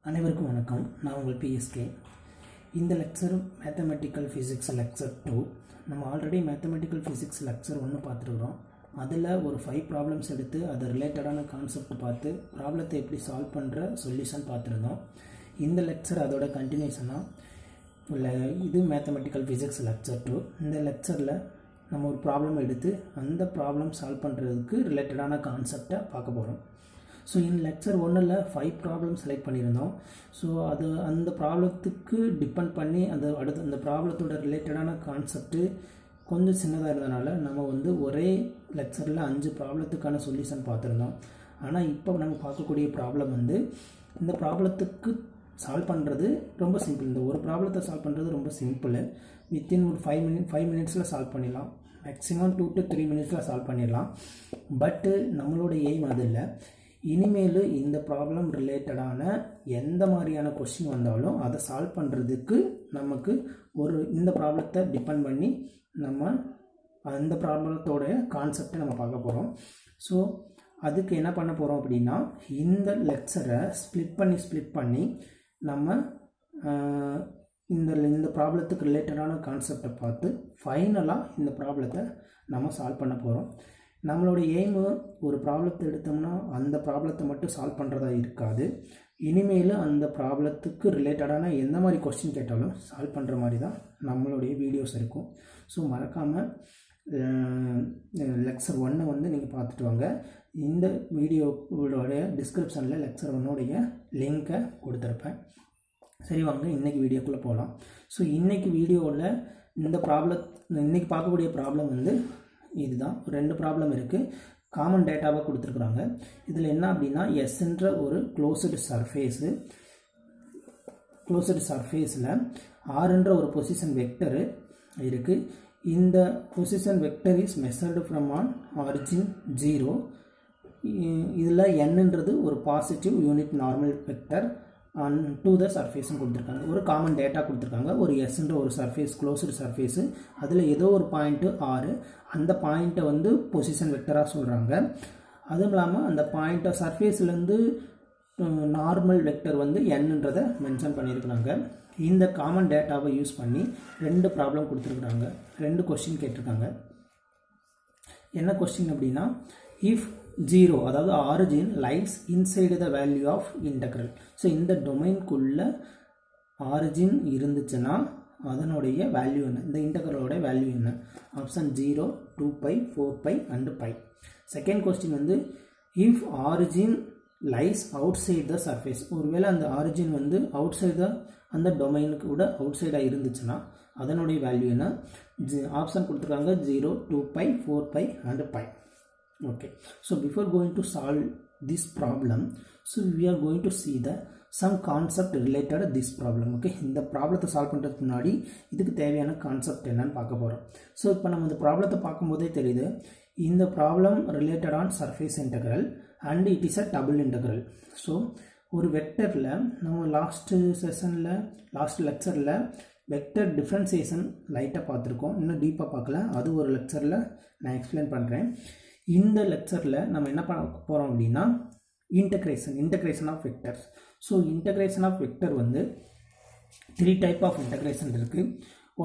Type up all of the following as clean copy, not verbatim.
அனைவருக்கும் வணக்கம். நான் உங்கள் பிஎஸ்கே. இந்த லெக்சர் மேத்தமெட்டிக்கல் ஃபிசிக்ஸ் லெக்சர் 2. நம்ம ஆல்ரெடி மேத்தமெட்டிக்கல் ஃபிசிக்ஸ் லெக்சர் 1 பார்த்துருக்குறோம். அதில் ஒரு 5 ப்ராப்ளம்ஸ் எடுத்து அது ரிலேட்டடான கான்செப்ட் பார்த்து ப்ராப்ளத்தை எப்படி சால்வ் பண்ணுற சொல்யூஷன் பார்த்துருந்தோம். இந்த லெக்சர் அதோட கண்டினியூஷனாக இது மேத்தமெட்டிக்கல் ஃபிசிக்ஸ் லெக்சர் 2. இந்த லெக்சரில் நம்ம ஒரு ப்ராப்ளம் எடுத்து அந்த ப்ராப்ளம் சால்வ் பண்ணுறதுக்கு ரிலேட்டடான கான்செப்டை பார்க்க போகிறோம். ஸோ இந்த லெக்சர் 1ல் 5 ப்ராப்ளம் செலக்ட் பண்ணியிருந்தோம். ஸோ அது அந்த ப்ராப்ளத்துக்கு டிபெண்ட் பண்ணி அந்த ப்ராப்ளத்தோட ரிலேட்டடான கான்செப்ட்டு கொஞ்சம் சின்னதாக இருந்தனால நம்ம ஒரே லெக்சரில் 5 ப்ராப்ளத்துக்கான சொல்யூஷன் பார்த்துருந்தோம். ஆனால் இப்போ நம்ம பார்க்கக்கூடிய ப்ராப்ளம் இந்த ப்ராப்ளத்துக்கு சால்வ் பண்ணுறது ரொம்ப சிம்பிள். இந்த ஒரு ப்ராப்ளத்தை சால்வ் பண்ணுறது ரொம்ப சிம்பிள். வித்தின் ஒரு 5 மினிட்ஸில் சால்வ் பண்ணிடலாம். மேக்ஸிமம் 2 to 3 மினிட்ஸில் சால்வ் பண்ணிடலாம். பட்டு நம்மளோட எய்ம் அது இல்லை. இனிமேல் இந்த ப்ராப்ளம் ரிலேட்டடான எந்த மாதிரியான கொஸ்டின் வந்தாலும் அதை சால்வ் பண்ணுறதுக்கு நமக்கு இந்த ப்ராப்ளத்தை டிபெண்ட் பண்ணி நம்ம அந்த ப்ராப்ளத்தோட கான்செப்டை நம்ம பார்க்க போகிறோம். ஸோ அதுக்கு என்ன பண்ண போகிறோம் அப்படின்னா, இந்த லெக்சரை ஸ்ப்ளிட் பண்ணி நம்ம இந்த ப்ராப்ளத்துக்கு ரிலேட்டடான கான்செப்டை பார்த்து ஃபைனலாக இந்த ப்ராப்ளத்தை நம்ம சால்வ் பண்ண போகிறோம். நம்மளோட எய்மு ஒரு ப்ராப்ளத்தை எடுத்தோம்னா அந்த ப்ராப்ளத்தை மட்டும் சால்வ் பண்ணுறதா இருக்காது. இனிமேல் அந்த ப்ராப்ளத்துக்கு ரிலேட்டடான எந்த மாதிரி கொஸ்டின் கேட்டாலும் சால்வ் பண்ணுற மாதிரி தான் நம்மளுடைய வீடியோஸ் இருக்கும். ஸோ மறக்காமல் லெக்சர் 1 நீங்கள் பார்த்துட்டு வாங்க. இந்த வீடியோவோடைய டிஸ்கிரிப்ஷனில் லெக்சர் 1 லிங்க்கை கொடுத்துருப்பேன். சரி, வாங்க இன்றைக்கி வீடியோக்குள்ளே போகலாம். ஸோ இன்றைக்கி வீடியோவில் இன்றைக்கி பார்க்கக்கூடிய ப்ராப்ளம் இதுதான். 2 ப்ராப்ளம் இருக்குது. காமன் டேட்டாவாக கொடுத்துருக்குறாங்க. இதில் என்ன அப்படின்னா, எஸ்ன்ற ஒரு க்ளோஸ்டு சர்ஃபேஸில் ஆர்ன்ற ஒரு பொசிஷன் வெக்டரு இருக்குது. இந்த position vector is measured from an origin 0. இதில் என்னன்றது ஒரு positive unit normal vector to the சர்ஃபேஸ்ன்னு கொடுத்துருக்காங்க. ஒரு காமன் டேட்டா கொடுத்துருக்காங்க. ஒரு எஸ்ன்ற ஒரு சர்ஃபேஸ், க்ளோஸ்டு சர்ஃபேஸு, அதில் ஏதோ ஒரு பாயிண்ட்டு 6, அந்த பாயிண்ட்டை பொசிஷன் வெக்டராக சொல்கிறாங்க. அதுவும் இல்லாமல் அந்த பாயிண்ட்டை சர்ஃபேஸ்லேருந்து நார்மல் வெக்டர் என்னன்றதை மென்ஷன் பண்ணியிருக்கிறாங்க. இந்த காமன் டேட்டாவை யூஸ் பண்ணி 2 ப்ராப்ளம் கொடுத்துருக்குறாங்க. 2 கொஸ்டின் கேட்டிருக்காங்க. என்ன கொஸ்டின் அப்படின்னா, இஃப் 0 அதாவது origin lies inside the value of integral. So இந்த டொமைனுக்குள்ள ஆரிஜின் இருந்துச்சுன்னா அதனுடைய வேல்யூ என்ன, இந்த இன்டெக்ரலோட வேல்யூ என்ன? Option 0, 2π, 4π and π. Second question if origin lies outside the surface. ஒருவேளை அந்த ஆரிஜின் அவுட் சைடு அந்த டொமைனுக்கு கூட அவுட் சைடாக இருந்துச்சுன்னா அதனுடைய வேல்யூ என்ன? ஆப்ஷன் கொடுத்துருக்காங்க 0, 2π, 4π and π. Okay, so before going to solve this problem, so we are going to see some concept related to this problem. Okay, இந்த ப்ராப்ளத்தை சால்வ் பண்ணுறதுக்கு முன்னாடி இதுக்கு தேவையான கான்செப்ட் என்னன்னு பார்க்க போகிறோம். ஸோ இப்போ நம்ம இந்த ப்ராப்ளத்தை பார்க்கும்போதே தெரியுது, இந்த problem related on surface integral and it is a double integral. So ஒரு வெக்டரில் நம்ம லாஸ்ட் லெக்சரில் வெக்டர் டிஃப்ரென்சியேஷன் லைட்டாக பார்த்துருக்கோம். இன்னும் டீப்பாக பார்க்கல, அது ஒரு லெக்சரில் நான் எக்ஸ்பிளைன் பண்ணுறேன். இந்த லெக்சரில் நம்ம என்ன பண்ண போகிறோம் அப்படின்னா, integration of vectors. So integration of vector 3 type of integration இருக்குது.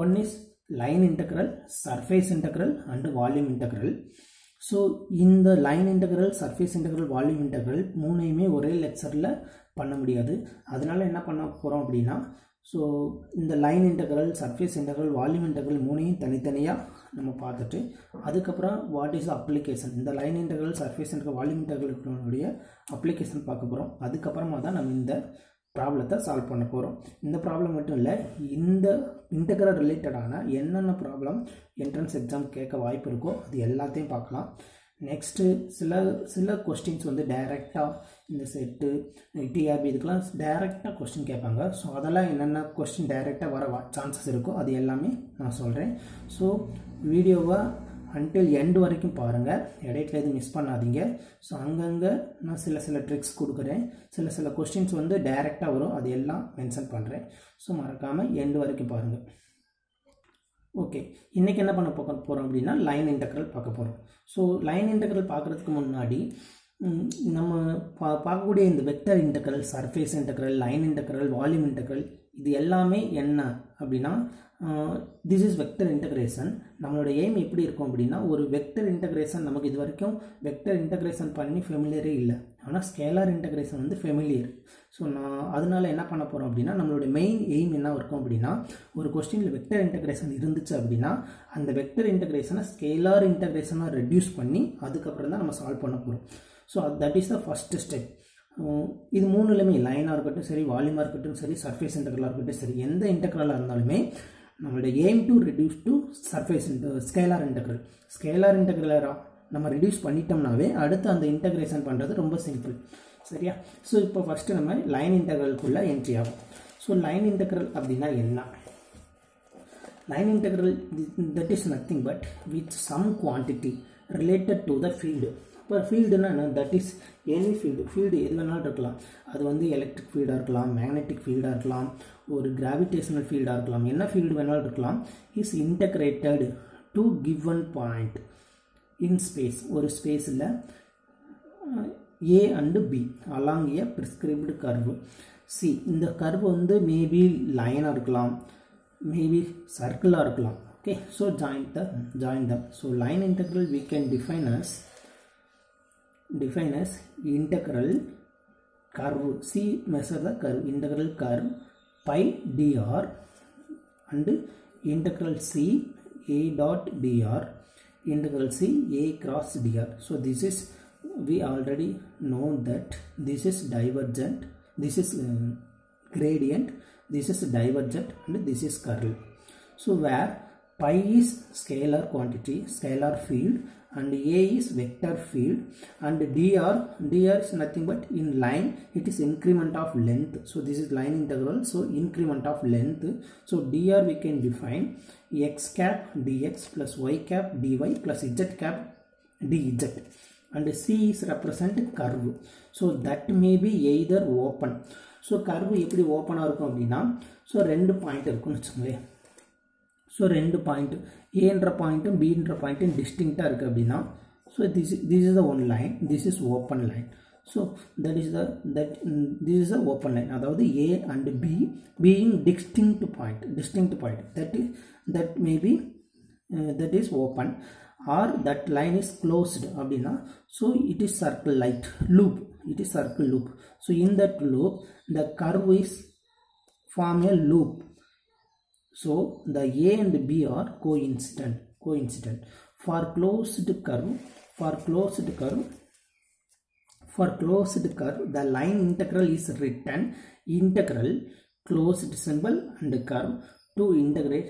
One is line integral, surface integral and volume integral. So இந்த line integral, surface integral, volume integral 3யுமே ஒரே லெக்சரில் பண்ண முடியாது. அதனால் என்ன பண்ண போகிறோம் அப்படின்னா, ஸோ இந்த line integral, surface integral, volume integral 3யும் தனித்தனியாக நம்ம பார்த்துட்டு அதுக்கப்புறம் வாட் இஸ் அப்ளிகேஷன், இந்த line integral, surface integral, volume இன்டெக்ரலுடைய அப்ளிகேஷன் பார்க்க போகிறோம். அதுக்கப்புறமா தான் நம்ம இந்த ப்ராப்ளத்தை சால்வ் பண்ண போகிறோம். இந்த ப்ராப்ளம் மட்டும் இல்லை, இந்த இன்டெக்ரல் ரிலேட்டடான என்னென்ன ப்ராப்ளம் என்ட்ரன்ஸ் எக்ஸாம் கேட்க வாய்ப்பு இருக்கோ அது எல்லாத்தையும் பார்க்கலாம். நெக்ஸ்ட்டு சில கொஸ்டின்ஸ் டைரெக்டாக இந்த செட்டு, டிஆர்பி இதுக்கெலாம் டைரெக்டாக கொஸ்டின் கேட்பாங்க. ஸோ அதெல்லாம் என்னென்ன கொஸ்டின் டைரெக்டாக வர சான்சஸ் இருக்கோ அது எல்லாமே நான் சொல்கிறேன். ஸோ வீடியோவை அன்டில் எண்டு வரைக்கும் பாருங்கள், இடையில எதுவும் மிஸ் பண்ணாதீங்க. ஸோ அங்கங்கே நான் சில ட்ரிக்ஸ் கொடுக்குறேன். சில கொஸ்டின்ஸ் டைரெக்டாக வரும், அது எல்லாம் மென்ஷன் பண்ணுறேன். ஸோ மறக்காமல் எண்டு வரைக்கும் பாருங்கள். ஓகே, இன்றைக்கி என்ன பண்ண போகிறோம் அப்படின்னா, லைன் இன்டெக்ரல் பார்க்க போகிறோம். ஸோ லைன் இன்டெக்ரல் பார்க்குறதுக்கு முன்னாடி நம்ம பார்க்கக்கூடிய இந்த vector integral, surface integral, line integral, volume integral, இது எல்லாமே என்ன அப்படின்னா திஸ் இஸ் வெக்டர் இன்டெகிரேஷன். நம்மளோட எய்ம் எப்படி இருக்கும் அப்படின்னா ஒரு வெக்டர் இன்டெகிரேஷன் நமக்கு இது வரைக்கும் வெக்டர் இன்டெகிரேஷன் பண்ணி ஃபெமிலியரே இல்லை. ஆனால் ஸ்கேலார் இன்டெகிரேஷன் வந்து ஃபெமிலியர். ஸோ நான் அதனால என்ன பண்ண போகிறோம் அப்படின்னா நம்மளோட மெயின் எய்ம் என்ன இருக்கும் அப்படின்னா ஒரு கொஸ்டினில் வெக்டர் இன்டெகிரேஷன் இருந்துச்சு அப்படின்னா அந்த வெக்டர் இன்டெகிரேஷனை ஸ்கேலார் இன்டெகிரேஷனாக ரெடியூஸ் பண்ணி அதுக்கப்புறம் தான் நம்ம சால்வ் பண்ண போகிறோம். So that is the first step. இது மூணுலையுமே லைனாக இருக்கட்டும் சரி, வால்யூமாக இருக்கட்டும் சரி, சர்ஃபேஸ் இன்டெக்ரலாக இருக்கட்டும் சரி, எந்த இன்டெக்ரலாக இருந்தாலுமே நம்மளோட aim to reduce to surface scalar integral. Scalar இன்டெக்ரலாக நம்ம ரெடியூஸ் பண்ணிட்டோம்னாவே அடுத்து அந்த இன்டெகிரேஷன் பண்ணுறது ரொம்ப சிம்பிள். சரியா? ஸோ இப்போ ஃபஸ்ட்டு நம்ம லைன் இன்டெக்ரலுக்குள்ளே என்ட்ரி ஆகும். ஸோ லைன் இன்டெக்ரல் அப்படின்னா என்ன? Line integral that is nothing but with some quantity related to the field. இப்போ ஃபீல்டுனா என்ன? That is any field. Field எது வேணாலும் இருக்கலாம். அது வந்து எலக்ட்ரிக் ஃபீல்டாக இருக்கலாம், மேக்னெட்டிக் ஃபீல்டாக இருக்கலாம், ஒரு கிராவிடேஷனல் ஃபீல்டாக இருக்கலாம், என்ன ஃபீல்டு வேணாலும் இருக்கலாம். Is integrated to given point in space. ஒரு ஸ்பேஸில் A and B along a prescribed curve. See, இந்த கர்வ் வந்து மேபி லைனாக இருக்கலாம், மேபி சர்க்கிளாக இருக்கலாம். Okay, so join them. So line integral we can define as integral curve. C measure the curve, integral curve pi dr and integral C A dot dr, integral C A cross dr. So this is, we already know that this is divergent, this is gradient, this is divergent and this is curl. So where pi is scalar quantity, scalar field, and A is vector field, and dr is nothing but in line it is increment of length. So this is line integral, so increment of length. So dr we can define x cap dx plus y cap dy plus z cap dz, and C is represent curve. So that may be either open. So curve எப்படி ஓப்பனாக இருக்கும் அப்படின்னா so ரெண்டு point இருக்குன்னு வச்சுக்கோங்களேன். So ரெண்டு point ஏன்ற பாயிண்ட்டும் பின்ற பாயிண்ட்டும் டிஸ்டிங்க்டாக இருக்குது அப்படின்னா so this is the one line, this is open line. So this is the open line. அதாவது A and B being distinct point that may be that is open, or that line is closed அப்படின்னா so it is circle like loop, it is circle loop. So in that loop the curve is form a loop. So the A and B are coincident. For closed curve the line integral is written integral closed symbol and curve to integrate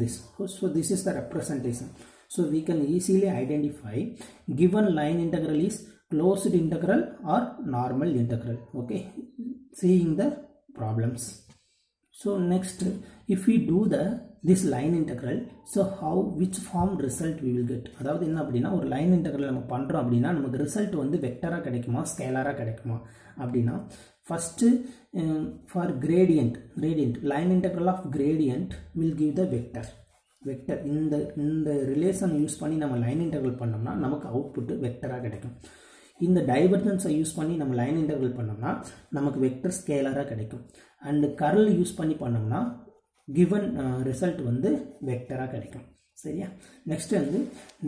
this. So this is the representation. So we can easily identify given line integral is closed integral or normal integral. Okay, seeing the problems. So next, if we do this line integral, so which form result we will get? அதாவது என்ன அப்படின்னா ஒரு line integral நம்ம பண்ணுறோம் அப்படின்னா நமக்கு result வந்து வெக்டராக கிடைக்குமா ஸ்கேலராக கிடைக்குமா அப்படின்னா first for gradient line integral of gradient will give the vector. இந்த ரிலேஷன் யூஸ் பண்ணி நம்ம லைன் இன்டெக்ரல் பண்ணோம்னா நமக்கு அவுட்புட் வெக்டராக கிடைக்கும். இந்த டைவர்ஜன்ஸை யூஸ் பண்ணி நம்ம லைன் இன்டெக்ரல் பண்ணோம்னா நமக்கு வெக்டர் ஸ்கேலராக கிடைக்கும். அண்ட் கர்ல் யூஸ் பண்ணி பண்ணோம்னா கிவன் ரிசல்ட் வந்து வெக்டராக கிடைக்கும். சரியா? நெக்ஸ்ட் வந்து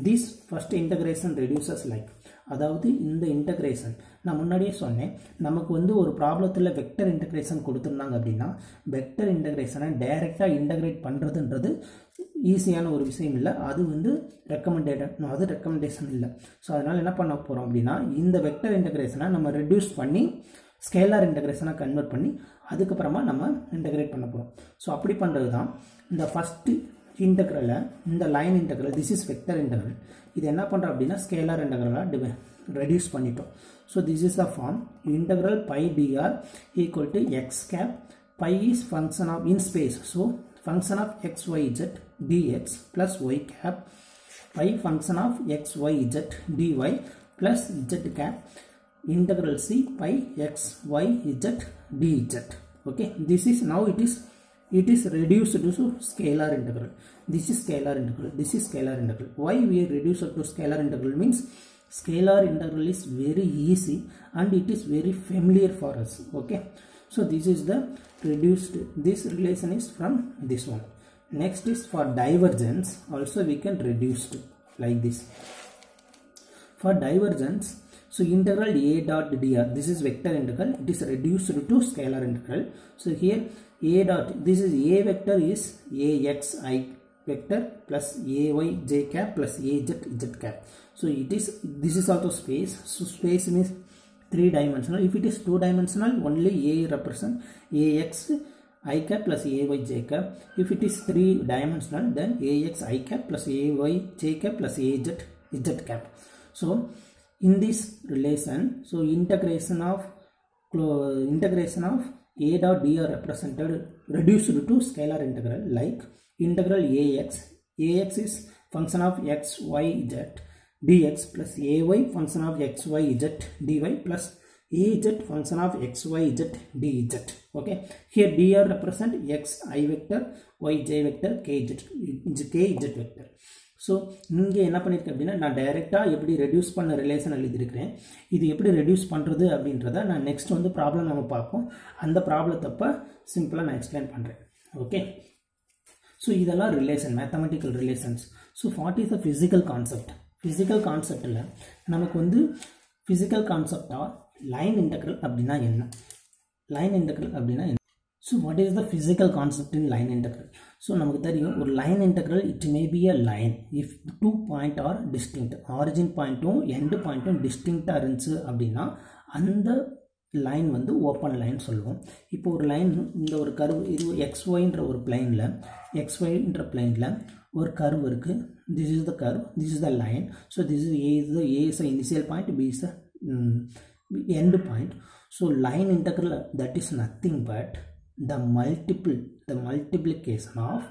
this first integration reduces like, அதாவது இந்த இன்டகிரேஷன் நான் முன்னாடியே சொன்னேன் நமக்கு வந்து ஒரு ப்ராப்ளத்தில் வெக்டர் இன்டகிரேஷன் கொடுத்துருந்தாங்க அப்படின்னா வெக்டர் இன்டகிரேஷனை டைரெக்டாக இன்டகிரேட் பண்ணுறதுன்றது ஈஸியான ஒரு விஷயம் இல்லை, அது வந்து ரெக்கமெண்டேஷன் இல்லை. ஸோ அதனால் என்ன பண்ண போகிறோம் அப்படின்னா இந்த வெக்டர் இன்டகிரேஷனை நம்ம ரெடியூஸ் பண்ணி ஸ்கேலார் இன்டகிரேஷனை கன்வெர்ட் பண்ணி அதுக்கப்புறமா நம்ம இன்டகிரேட் பண்ண போகிறோம். ஸோ அப்படி பண்ணுறது தான் இந்த ஃபஸ்ட்டு இன்டெக்ரலை, இந்த line integral this is vector இன்டெக்ரல், இது என்ன பண்ணுறோம் அப்படின்னா ஸ்கேலார் இன்டெக்ரலாக ரெடியூஸ் பண்ணிட்டோம். So this is the form integral phi d r equal to x cap, phi is function of in space, so function of xyz dx plus y cap, pi function of xyz dy plus z cap, integral c pi xyz dz. Okay, this is now it is reduced to scalar integral. This is scalar integral, this is scalar integral. Why we reduce it to scalar integral means scalar integral is very easy and it is very familiar for us. Okay, so this is the reduced, this relation is from this one. Next is for divergence, also we can reduce to like this. For divergence, so integral a dot dr, this is vector integral, it is reduced to scalar integral. So here a dot, this is a vector is axi vector plus ay j cap plus az z cap. So it is, this is also space, so space means 3 dimensional. If it is 2 dimensional, only a represent ax I cap plus ay j cap. If it is 3 dimensional, then ax I cap plus ay j cap plus az z cap. So in this relation, so integration of a dot dr represented reduced to scalar integral, like integral ax is function of x y z dx plus ay function of x y z dy plus az function of x y z dz. Okay, here dr represent x I vector, y j vector, k z vector. So இங்கே என்ன பண்ணியிருக்கேன் அப்படின்னா, நான் டைரெக்டாக எப்படி reduce பண்ண relation எழுதியிருக்கிறேன். இது எப்படி ரெடியூஸ் பண்ணுறது அப்படின்றத நான் நெக்ஸ்ட் வந்து ப்ராப்ளம் நம்ம பார்ப்போம். அந்த ப்ராப்ளத்தப்போ சிம்பிளாக நான் எக்ஸ்பிளைன் பண்ணுறேன். ஓகே, ஸோ இதெல்லாம் relation, mathematical relations. So what is the physical concept? Physical கான்செப்டில் நமக்கு வந்து ஃபிசிக்கல் கான்செப்டாக லைன் இன்டெக்ரல் அப்படின்னா என்ன, லைன் இன்டெக்ரல் அப்படின்னா என்ன? So what is the physical concept in line integral? So நமக்கு தெரியும், ஒரு line integral it may be a line if 2 point are distinct, origin pointடும் end pointடும் டிஸ்டிங்க்டாக இருந்துச்சு அப்படின்னா அந்த லைன் வந்து ஓப்பன் லைன் சொல்லுவோம். இப்போ ஒரு லைன், இந்த ஒரு கர்வ், இது xyன்ற ஒரு பிளைனில், xyன்ற பிளைனில் ஒரு கர்வ் இருக்குது. This is the curve, this is the line. So this is a is the initial point, b is the end point. So line integral, that is nothing but the multiplication of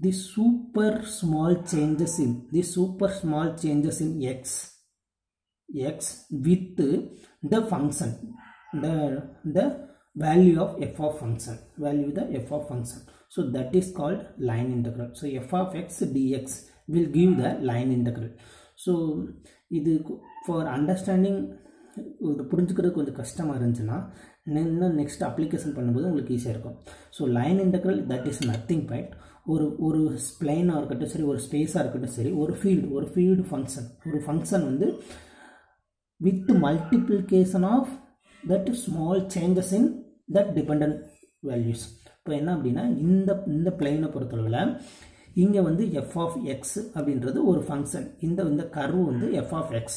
the super small changes in x with the function, the value of f of function, so that is called line integral. So f of x dx will give the line integral. So இது for understanding, இது புரிஞ்சுக்கிறது கொஞ்சம் கஷ்டமாக இருந்துச்சுன்னா next application பண்ணும்போது உங்களுக்கு ஈஸியாக இருக்கும். So line integral that is nothing but ஒரு ஸ்ப்ளைனாக இருக்கட்டும் சரி, ஒரு ஸ்பேஸாக இருக்கட்டும் சரி, ஒரு ஃபீல்டு ஃபங்க்ஷன் வந்து with multiplication of that small changes in that dependent values. இப்போ என்ன அப்படின்னா, இந்த பிளைனை பொறுத்தளவில் இங்கே வந்து f of x அப்படின்றது ஒரு ஃபங்க்ஷன். இந்த கர்வ் வந்து f of x,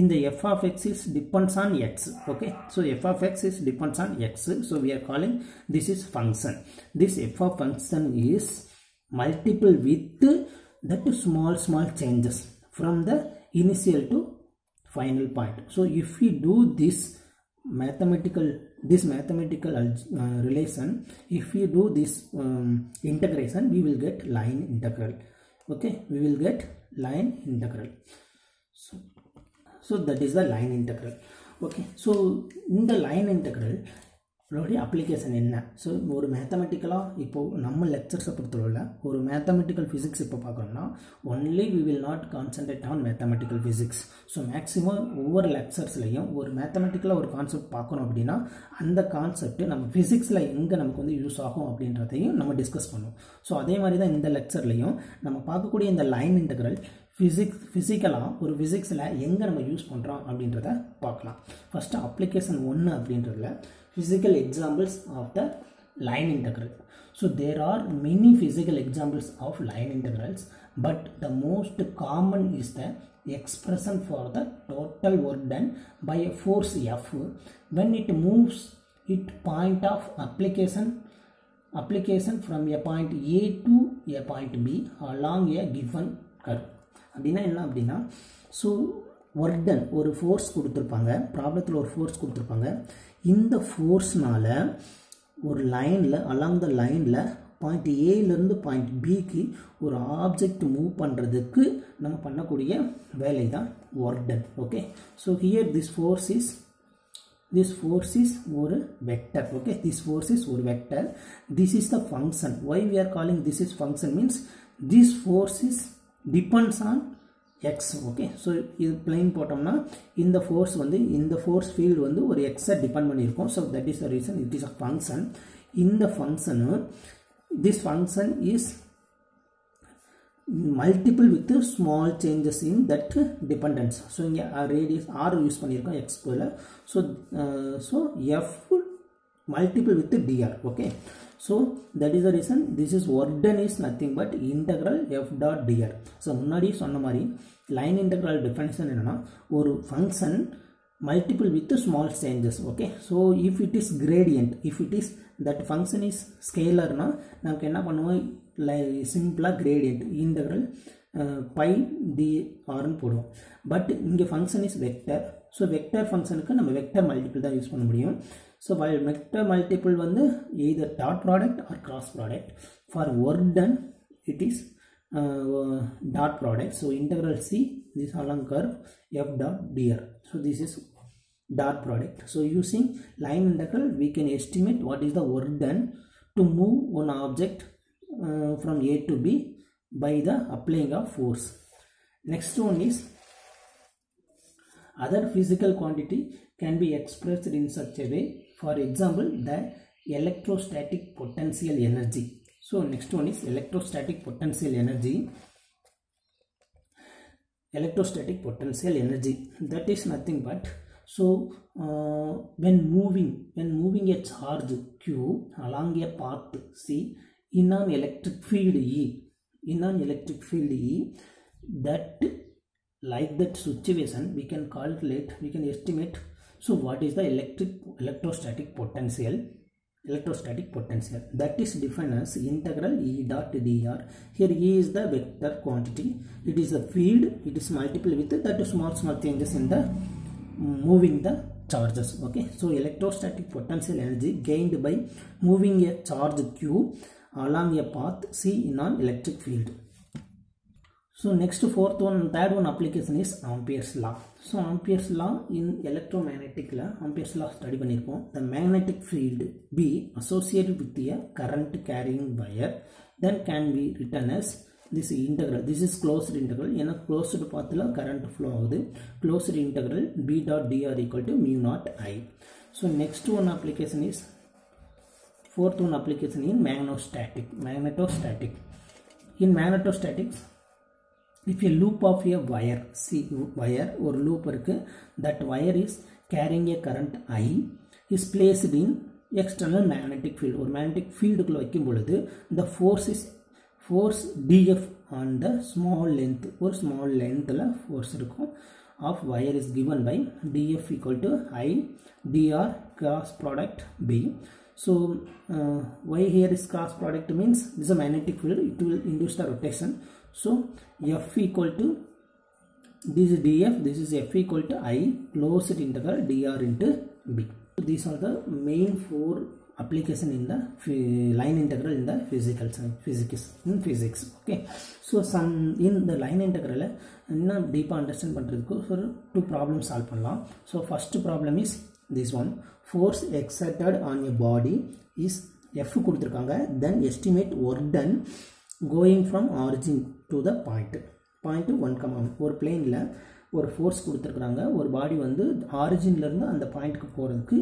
இந்த f of x is depends on x. Okay, so f of x is depends on x, so we are calling this is function. This f of function is multiple with that small changes from the initial to final point. So if we do this mathematical relation, if we do this integration, we will get line integral. Okay, we will get line integral. So that is the line integral. Okay, so in the line integral application என்ன? So ஒரு மேத்தமெட்டிக்கலாக இப்போது நம்ம லெக்சர்ஸை பொறுத்தவரை ஒரு mathematical physics இப்போ பார்க்குறோம்னா only we will not concentrate on mathematical physics. So maximum ஒவ்வொரு லெக்சர்ஸ்லையும் ஒரு மேத்தமெட்டிக்கலாக ஒரு கான்செப்ட் பார்க்கணும் அப்படின்னா அந்த கான்செப்ட் நம்ம ஃபிசிக்ஸில் எங்கே நமக்கு வந்து யூஸ் ஆகும் அப்படின்றதையும் நம்ம டிஸ்கஸ் பண்ணுவோம். ஸோ அதே மாதிரி தான் இந்த லெக்சர்லையும் நம்ம பார்க்கக்கூடிய இந்த லைன் இன்டெக்ரல் ஃபிசிக்கலாக ஒரு ஃபிசிக்ஸில் எங்கே நம்ம யூஸ் பண்ணுறோம் அப்படின்றத பார்க்கலாம். ஃபஸ்ட்டு அப்ளிகேஷன் 1 அப்படின்றதுல physical examples of the line integral. So there are many physical examples of line integrals, but the most common is the expression for the total work done by a force F when it moves its point of application from a point A to a point B along a given curve. அப்படின்னா என்ன அப்படின்னா, so work done ஒரு force கொடுத்துருப்பாங்க, ப்ராப்ளத்தில் ஒரு force கொடுத்துருப்பாங்க. இந்த ஃபோர்ஸ்னால் ஒரு லைனில் அலாங் த லைனில் பாயிண்ட் ஏலேருந்து பாயிண்ட் பிக்கு ஒரு ஆப்ஜெக்ட் மூவ் பண்ணுறதுக்கு நம்ம பண்ணக்கூடிய வேலை தான் work done. Okay, so here this force is ஒரு vector. Okay, this force is ஒரு vector. This is the function. Why we are calling this is function means this force is depends on x. Okay, so இது plane போட்டோம்னா இந்த force வந்து இந்த force field வந்து ஒரு எக்ஸை டிபெண்ட் பண்ணியிருக்கோம். So that is the reason it is a function. இந்த function this function is multiple with small changes in that dependence. So இங்கே ரேடியஸ் r யூஸ் பண்ணியிருக்கோம் x போல. So f multiple with dr. okay, so that is the reason this is work done is nothing but integral f dot dr. so முன்னாடி சொன்ன மாதிரி line integral definition என்னன்னா ஒரு function multiple with small changes. okay, so if it is gradient, if it is that function is scalar na நமக்கு என்ன பண்ணுவோம், சிம்பிளா gradient integral pi dr ன்னு போடுவோம். பட் இங்க function is vector. So vector ஃபங்க்ஷனுக்கு நம்ம வெக்டர் மல்டிபிள் தான் யூஸ் பண்ண முடியும். ஸோ வெக்டர் மல்டிபிள் வந்து either dot product or cross product. for work done it is dot product. so integral c this along curve f dot dr. so this is dot product. so using line integral we can estimate what is the work done to move one object from a to b by the applying of force. next one is other physical quantity can be expressed in such a way. for example, the electrostatic potential energy. so next one is electrostatic potential energy. Electrostatic potential energy, that is nothing but, so when moving a charge q along a path c in an electric field E, that like that situation we can calculate, we can estimate. so what is the electrostatic potential? That is defined as integral E dot dr. here E is the vector quantity, it is the field, it is multiple with that small changes in the moving the charges. okay, so electrostatic potential energy gained by moving a charge q along a path c in an electric field. so next third one application is Ampere's law. so Ampere's law in electromagnetic law, Ampere's law study பண்ணிருக்கோம். the magnetic field B associated with a current carrying wire then can be written as this integral. this is closed integral. ஏன்னா closed pathல current flow ஆகுது. closed integral B dot dr equal to mu naught I. so next one application is fourth one application in magnetostatic. in magnetostatics, if a loop of a wire, see wire or loop irukku, that wire is carrying a current I is placed in external magnetic field. or magnetic field குள்ள வைக்கும் பொழுது the force df on the small length, or small length la force இருக்கும் of wire is given by df equal to I dr cross product b. so why here is cross product means this is a magnetic field, it will induce the rotation. so f equal to this is df, this is f equal to I closed integral dr into b. so these are the main four application in the line integral in the physics. okay, so some in the line integral இன்னும் deep understand பண்றதுக்கு ஒரு two problems solve பண்ணலாம். so first problem is this one. force exerted on a body is F கொடுத்திருக்காங்க, then estimate work done going from origin to the point 1,1. ஒரு பிளேன்ல ஒரு force கொடுத்திருக்காங்க, ஒரு பாடி வந்து ஆரிஜின்ல இருந்து அந்த பாயிண்ட்க்கு போறதுக்கு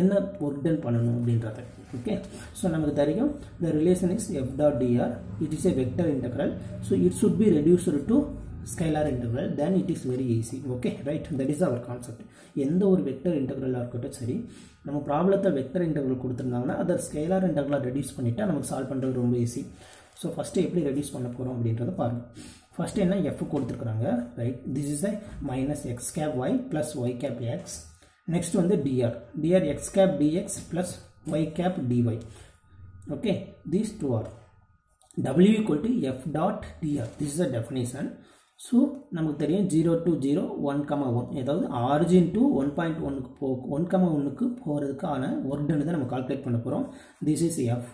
என்ன work done பண்ணணும் அப்படின்றது. ஓகே, ஸோ நமக்கு தெரியும் the relation is f dot dr, it is a vector integral, so it should be reduced to scalar integral, then it is very easy. okay, right, that is our concept. எந்த ஒரு vector இன்டெக்ரலாக இருக்கட்டும் சரி, நம்ம ப்ராப்ளத்தை vector integral கொடுத்துருந்தாங்கன்னா அதை scalar இன்டெக்ரலாக reduce பண்ணிவிட்டா நமக்கு சால்வ் பண்ணுறது ரொம்ப ஈஸி. ஸோ ஃபஸ்ட்டு எப்படி ரெடியூஸ் பண்ண போகிறோம் அப்படின்றத பாருங்கள். ஃபஸ்ட்டு என்ன எஃப் கொடுத்துருக்குறாங்க, right, this is a minus x cap y plus y cap x. Next வந்து dr x cap dx plus y cap dy. okay, these two are w equal to f dot dr, this is the definition. So நமக்கு தெரியும் 0 to 0 1,1, ஏதாவது origin to 1,1க்கு போகிறதுக்கான work done தான் நம்ம calculate பண்ண போகிறோம். This is f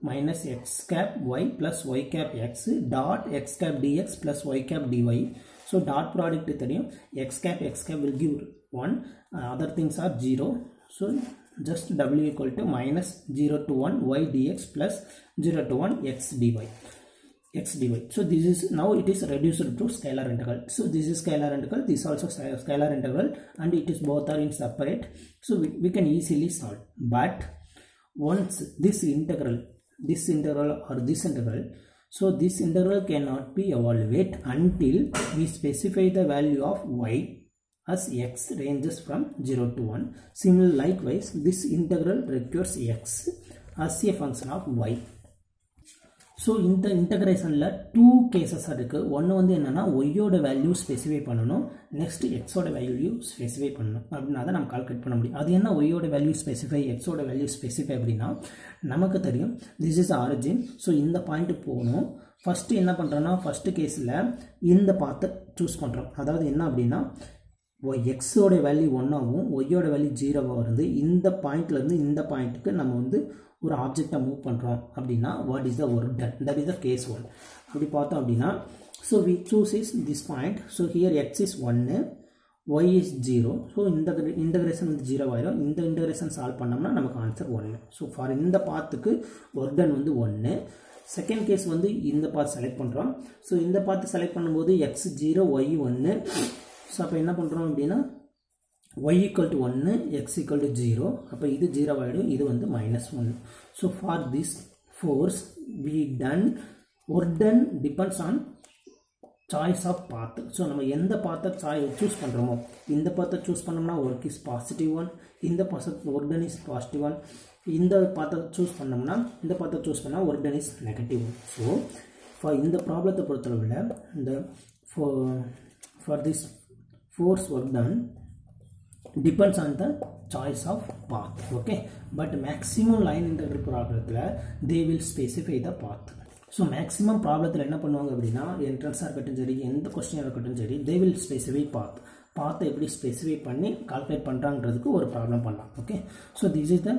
minus x cap y plus y cap x dot x cap d x plus y cap d y. So dot product தெரியும், x cap will give 1, other things are 0. So just w equal to minus 0 to 1 y dx plus 0 to 1 x dy. x dy. So this is now it is reduced to scalar integral. So this is scalar integral, this also scalar integral, and it is both are in separate. So we can easily solve. But once this integral or this integral, so this integral cannot be evaluated until we specify the value of y as x ranges from 0 to 1. Similarly, likewise, this integral requires x as a function of y. So இந்த இன்டகிரேஷனில் 2 cases இருக்குது. ஒன்று வந்து என்னென்னா ஒய்யோட value specify பண்ணணும், next எக்ஸோட value specify பண்ணணும். அப்படின்னா தான் நம்ம கால்குலேட் பண்ண முடியும். அது என்ன ஒய்யோட வேல்யூ ஸ்பெசிஃபை, எக்ஸோட வேல்யூ ஸ்பெசிஃபை அப்படின்னா நமக்கு தெரியும் திஸ் இஸ் ஆரிஜின். ஸோ இந்த பாயிண்ட் போகணும். ஃபஸ்ட்டு என்ன பண்ணுறோன்னா ஃபஸ்ட்டு கேஸில் இந்த பாத்தை சூஸ் பண்ணுறோம். அதாவது என்ன அப்படின்னா எக்ஸோட வேல்யூ 1 ஆகும், ஒய்யோட வேல்யூ 0 வருது. இந்த பாயிண்ட்லேருந்து இந்த பாயிண்ட்டுக்கு நம்ம வந்து ஒரு ஆப்ஜெக்டை மூவ் பண்ணுறோம் அப்படின்னா what is the work done, that is the case 1. அப்படி பார்த்தோம் அப்படின்னா so we choose is this point. So here x is 1, y is 0. ஸோ இந்த இன்டகிரேஷன் வந்து 0 ஆயிரும். இந்த இன்டகிரேஷன் சால்வ் பண்ணோம்னா நமக்கு ஆன்சர் 1. ஸோ ஃபார் இந்த பாத்துக்கு ஒர்க் டன் வந்து 1. செகண்ட் கேஸ் வந்து இந்த பாத் செலக்ட் பண்ணுறோம். ஸோ இந்த பாத்து செலக்ட் பண்ணும்போது எக்ஸ் 0, ஒய் 1. ஸோ அப்போ என்ன பண்ணுறோம் அப்படின்னா y equal to 1, x equal to 0. அப்போ இது 0 ஆகிடும், இது வந்து -1. So for this force we done work done depends on choice of path. So நம்ம எந்த பாத்தை சூஸ் பண்ணுறோமோ, இந்த பாத்தை சூஸ் பண்ணோம்னா ஒர்க் இஸ் +1, இந்த ஒர்க் டன் இஸ் +1. இந்த பாத்தை சூஸ் பண்ணோம்னா இந்த பாத்தை சூஸ் பண்ணால் work done is -1. So for இந்த ப்ராப்ளத்தை பொறுத்தளவில் இந்த for this force work done depends on the choice of path. Okay, but maximum line integral problem they will specify the path. So maximum problem என்ன பண்ணுவாங்க அப்படின்னா என்ட்ரன்ஸாக இருக்கட்டும் சரி, எந்த கொஸ்டினாக இருக்கட்டும் சரி, they will specify path. பாத்தை எப்படி ஸ்பெசிஃபை பண்ணி கால்குலேட் பண்ணுறாங்கிறதுக்கு ஒரு ப்ராப்ளம் பண்ணலாம். Okay, so this is the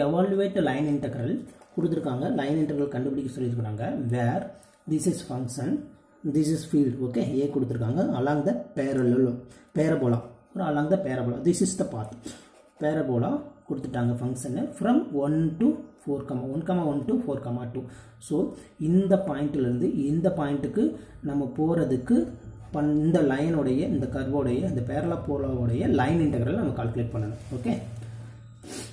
evaluate line integral கொடுத்துருக்காங்க. லைன் இன்டெக்ரல் கண்டுபிடிக்க சொல்லியிருக்காங்க. Where this is function, this is field. okay, a கொடுத்திருக்காங்க along the parabola or along the parabola. this is the path. parabola கொடுத்துட்டாங்க function from 1 to 1 to 4, 2. So இந்த பாயிண்ட்லேருந்து இந்த பாயிண்ட்டுக்கு நம்ம போகிறதுக்கு இந்த லைனோடைய, இந்த கர்வோடைய, இந்த பேரபோலாவுடைய லைன் இன்டெக்ரல் நம்ம கால்குலேட் பண்ணணும். Okay,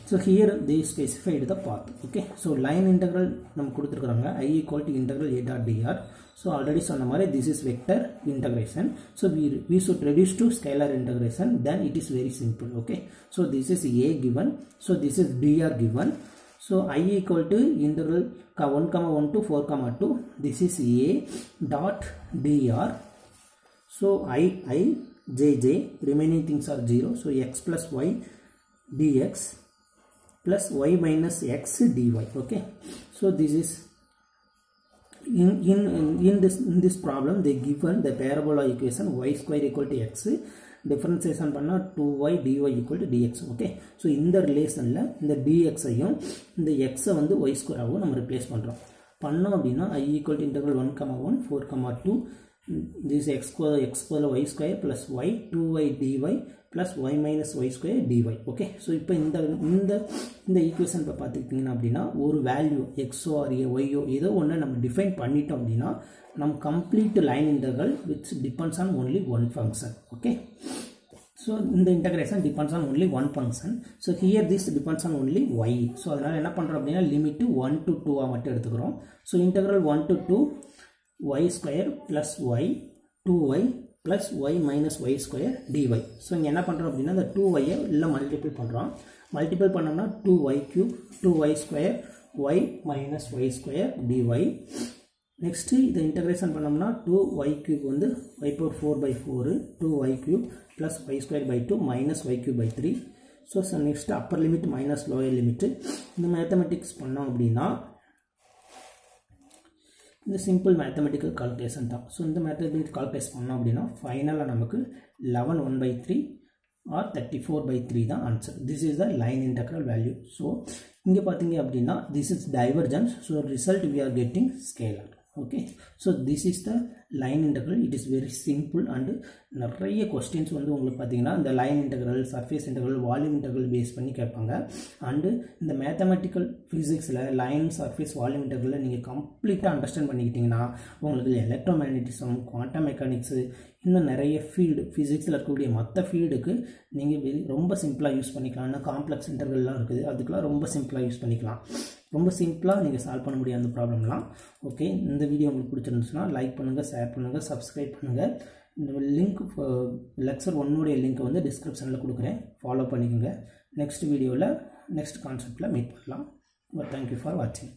so here they specified the path. okay, so line integral நம்ம கொடுத்துருக்காங்க I equal to integral a dot dr. so already சொன்ன மாதிரி this is vector integration. so we should reduce to scalar integration, then it is very simple. okay, so this is a given, so this is dr given. so I equal to integral 1, 1 to 4, 2. this is a dot dr. so I j remaining things are 0. so x plus y dx plus y minus x dy. okay, so this is in this problem they given the parabola equation y square equal to x, differentiation பண்ணா 2y dy equal to dx. okay, so இந்த ரிலேஷன்ல இந்த dx ஐயும் இந்த x வந்து y square ஆகவும் நம்ம replace பண்றோம். பண்ணோம் அப்படின்னா I equal to integral 1, 1, 4, 2. this x square y square plus y 2y dy plus y minus y square dy. okay, so இப்போ இந்த ஈக்குவேஷன் இப்போ பார்த்துக்கிட்டிங்கன்னா அப்படின்னா ஒரு வேல்யூ எக்ஸோ ஆர் ஒய்யோ ஏதோ ஒன்று நம்ம டிஃபைன் பண்ணிட்டோம் அப்படின்னா நம்ம complete line integral which depends on only one function. Okay, so இந்த integration depends on only one function. So here this depends on only y. So அதனால் என்ன பண்ணுறோம் அப்படின்னா லிமிட்டு 1 to 2 மட்டும் எடுத்துக்கிறோம். So integral 1 to 2 y square plus y 2y plus y minus y square dy. So இங்கே என்ன பண்ணுறோம் அப்படின்னா இந்த 2y இல்லை மல்டிபிள் பண்ணுறோம். மல்டிபிள் பண்ணோம்னா 2y cube 2y square y minus y square dy. Next இதை இன்டகிரேஷன் பண்ணோம்னா 2y cube வந்து y power 4/4 2y cube plus y square by 2 minus y cube by 3. So next upper limit minus lower limit. இந்த mathematics பண்ணோம் அப்படின்னா இந்த simple mathematical calculation தான். So இந்த mathematical calculation பண்ணோம் அப்படின்னா ஃபைனலாக நமக்கு 11 1/3 ஆர் 34/3 தான் answer. This is the line integral value. So இங்கே பார்த்தீங்க அப்படின்னா this is divergence. So result we are getting scalar. Okay so this is the line integral. It is very simple and நிறைய questions வந்து உங்களுக்கு பார்த்தீங்கன்னா இந்த line integral, surface integral, volume integral base பண்ணி கேட்பாங்க. அண்டு இந்த மேத்தமெட்டிக்கல் ஃபிசிக்ஸில் line, surface, volume இன்டெக்ரலில் நீங்கள் கம்ப்ளீட்டாக அண்டர்ஸ்டாண்ட் பண்ணிக்கிட்டிங்கன்னா உங்களுக்கு எலக்ட்ரோமேக்னட்டிசம், குவாண்டம் மெக்கானிக்ஸு, இன்னும் நிறைய ஃபீல்டு ஃபிசிக்ஸில் இருக்கக்கூடிய மற்ற ஃபீல்டுக்கு நீங்கள் ரொம்ப சிம்பிளாக யூஸ் பண்ணிக்கலாம். இன்னும் காம்ப்ளெக்ஸ் இன்டெக்ரல்லாம் இருக்குது, அதுக்கெலாம் ரொம்ப சிம்பிளாக யூஸ் பண்ணிக்கலாம். ரொம்ப சிம்பிளாக நீங்கள் சால்வ் பண்ண முடியும் அந்த ப்ராப்ளம்லாம். ஓகே, இந்த வீடியோ உங்களுக்கு பிடிச்சிருந்துச்சுன்னா லைக் பண்ணுங்கள், ஷேர் பண்ணுங்கள், சப்ஸ்கிரைப் பண்ணுங்கள். இந்த லிங்க் லெக்சர் 1 லிங்க் வந்து டிஸ்கிரிப்ஷனில் கொடுக்குறேன், ஃபாலோ பண்ணிக்கோங்க. நெக்ஸ்ட் வீடியோவில் நெக்ஸ்ட் கான்செப்டில் மீட் பண்ணலாம். தேங்க்யூ ஃபார் வாட்சிங்.